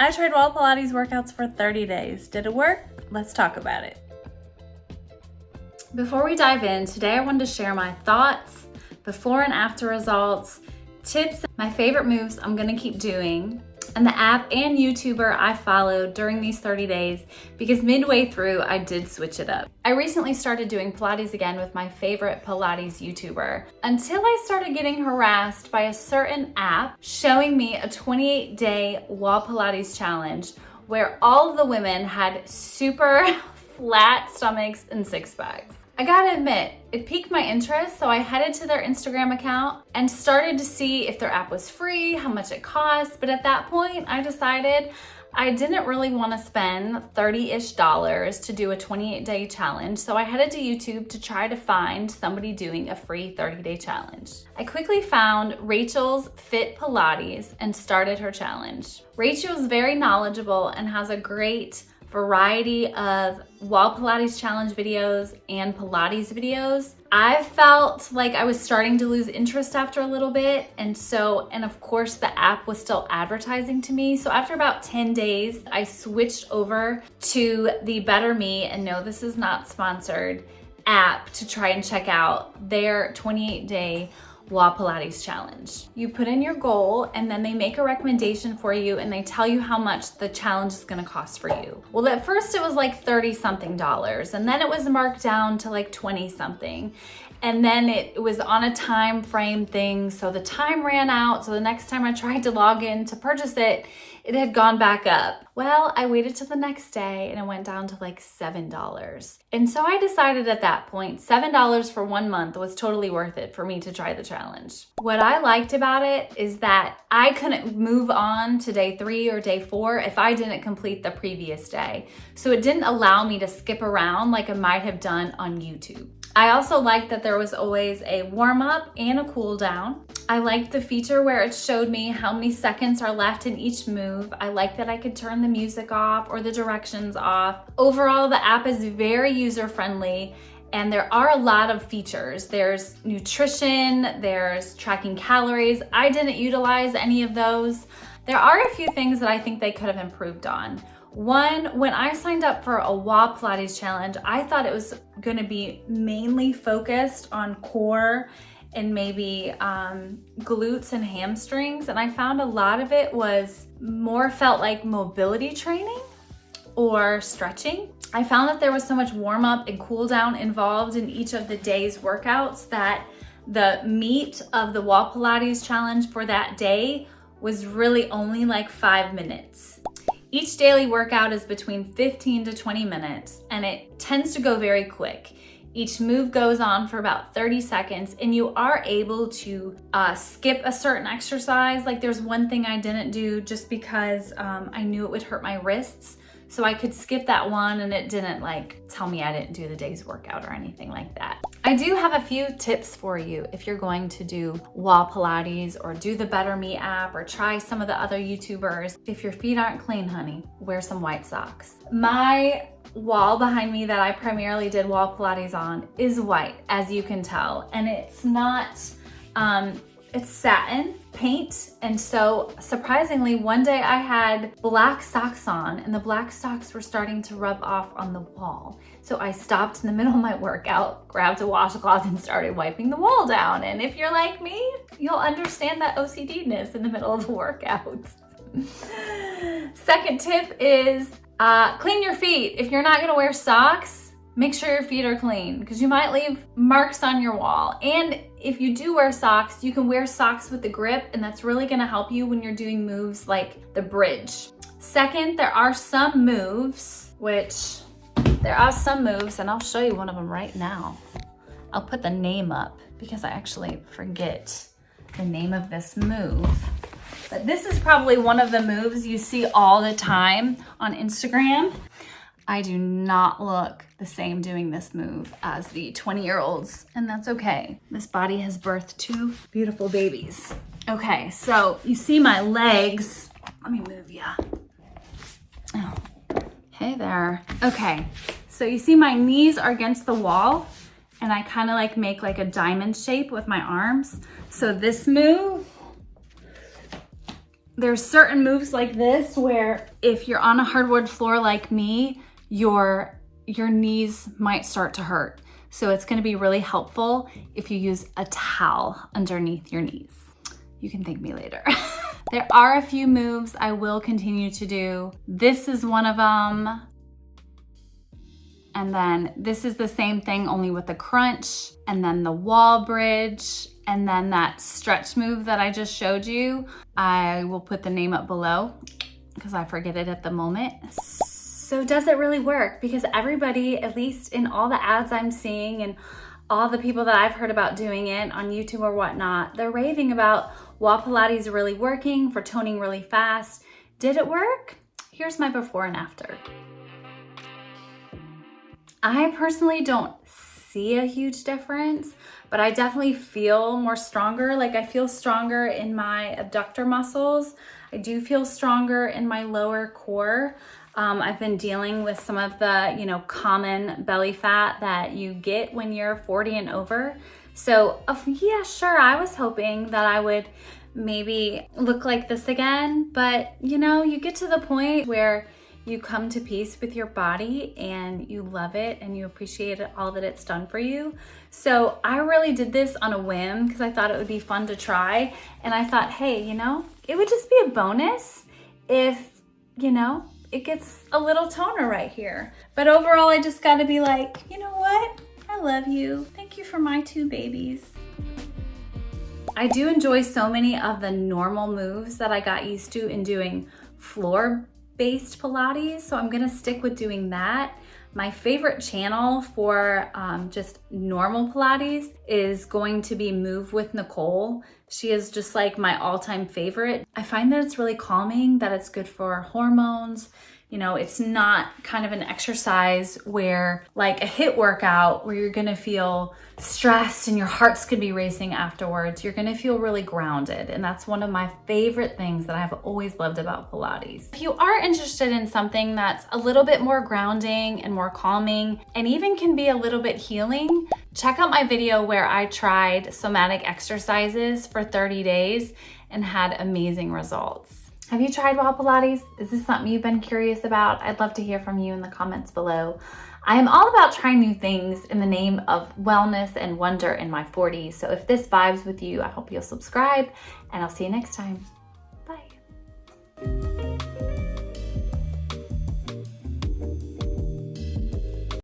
I tried wall Pilates workouts for 30 days. Did it work? Let's talk about it. Before we dive in, today I wanted to share my thoughts, before and after results, tips, my favorite moves I'm gonna keep doing, and the app and YouTuber I followed during these 30 days because midway through I did switch it up. I recently started doing Pilates again with my favorite Pilates YouTuber until I started getting harassed by a certain app showing me a 28-day wall Pilates challenge where all of the women had super flat stomachs and six packs. I gotta admit, it piqued my interest, so I headed to their Instagram account and started to see if their app was free, how much it cost, but at that point, I decided I didn't really want to spend $30-ish to do a 28-day challenge, so I headed to YouTube to try to find somebody doing a free 30-day challenge. I quickly found Rachel's Fit Pilates and started her challenge. Rachel's very knowledgeable and has a great variety of wall Pilates challenge videos and Pilates videos. I felt like I was starting to lose interest after a little bit, and of course the app was still advertising to me. So after about 10 days, I switched over to the Better Me, and no, this is not sponsored, app to try and check out their 28-day wall Pilates challenge. You put in your goal and then they make a recommendation for you and they tell you how much the challenge is gonna cost for you. Well, at first it was like $30-something and then it was marked down to like 20-something. And then it was on a time frame thing, so the time ran out. So the next time I tried to log in to purchase it, it had gone back up. Well, I waited till the next day and it went down to like $7. And so I decided at that point, $7 for 1 month was totally worth it for me to try the challenge. What I liked about it is that I couldn't move on to day 3 or day 4 if I didn't complete the previous day. So it didn't allow me to skip around like I might have done on YouTube. I also liked that there was always a warm up and a cool down. I liked the feature where it showed me how many seconds are left in each move. I liked that I could turn the music off or the directions off. Overall, the app is very user-friendly and there are a lot of features. There's nutrition, there's tracking calories. I didn't utilize any of those. There are a few things that I think they could have improved on. One, when I signed up for a wall Pilates challenge, I thought it was gonna be mainly focused on core and maybe glutes and hamstrings. And I found a lot of it was felt like mobility training or stretching. I found that there was so much warm up and cool down involved in each of the day's workouts that the meat of the wall Pilates challenge for that day was really only like 5 minutes. Each daily workout is between 15 to 20 minutes and it tends to go very quick. Each move goes on for about 30 seconds and you are able to skip a certain exercise. Like there's one thing I didn't do just because I knew it would hurt my wrists. So I could skip that one and it didn't like tell me I didn't do the day's workout or anything like that. I do have a few tips for you if you're going to do wall Pilates or do the Better Me app or try some of the other YouTubers. If your feet aren't clean, honey, wear some white socks. My wall behind me that I primarily did wall Pilates on is white, as you can tell, and it's not, it's satin paint. And so surprisingly, one day I had black socks on and the black socks were starting to rub off on the wall. So I stopped in the middle of my workout, grabbed a washcloth and started wiping the wall down. And if you're like me, you'll understand that OCD-ness in the middle of the workout. Second tip is clean your feet. If you're not gonna wear socks, make sure your feet are clean because you might leave marks on your wall. And if you do wear socks, you can wear socks with the grip and that's really gonna help you when you're doing moves like the bridge. Second, there are some moves, and I'll show you one of them right now. I'll put the name up because I actually forget the name of this move. But this is probably one of the moves you see all the time on Instagram. I do not look the same doing this move as the 20-year-olds, and that's okay. This body has birthed 2 beautiful babies. Okay, so you see my legs. Let me move ya. Oh, hey there. Okay, so you see my knees are against the wall, and I kind of like make like a diamond shape with my arms. So this move There's certain moves like this where if you're on a hardwood floor like me, your knees might start to hurt. So it's gonna be really helpful if you use a towel underneath your knees. You can thank me later. There are a few moves I will continue to do. This is one of them. And then this is the same thing, only with the crunch, and then the wall bridge, and then that stretch move that I just showed you. I will put the name up below because I forget it at the moment. So does it really work? Because everybody, at least in all the ads I'm seeing and all the people that I've heard about doing it on YouTube or whatnot, they're raving about wall Pilates really working for toning really fast. Did it work? Here's my before and after. I personally don't see a huge difference, but I definitely feel more stronger. Like I feel stronger in my abductor muscles. I do feel stronger in my lower core. I've been dealing with some of the, common belly fat that you get when you're 40 and over. So yeah, sure, I was hoping that I would maybe look like this again, but you get to the point where you come to peace with your body and you love it and you appreciate all that it's done for you. So I really did this on a whim because I thought it would be fun to try. And I thought, hey, it would just be a bonus if, it gets a little toner right here. But overall, I just gotta be like, you know what? I love you. Thank you for my 2 babies. I do enjoy so many of the normal moves that I got used to in doing floor-based Pilates, so I'm gonna stick with doing that. My favorite channel for just normal Pilates is going to be Move with Nicole. She is just like my all-time favorite. I find that it's really calming, that it's good for hormones. It's not kind of an exercise where like a HIIT workout where you're gonna feel stressed and your heart's gonna be racing afterwards. You're gonna feel really grounded. And that's one of my favorite things that I've always loved about Pilates. If you are interested in something that's a little bit more grounding and more calming and even can be a little bit healing, check out my video where I tried somatic exercises for 30 days and had amazing results. Have you tried wall Pilates? Is this something you've been curious about? I'd love to hear from you in the comments below. I am all about trying new things in the name of wellness and wonder in my 40s. So if this vibes with you, I hope you'll subscribe and I'll see you next time. Bye.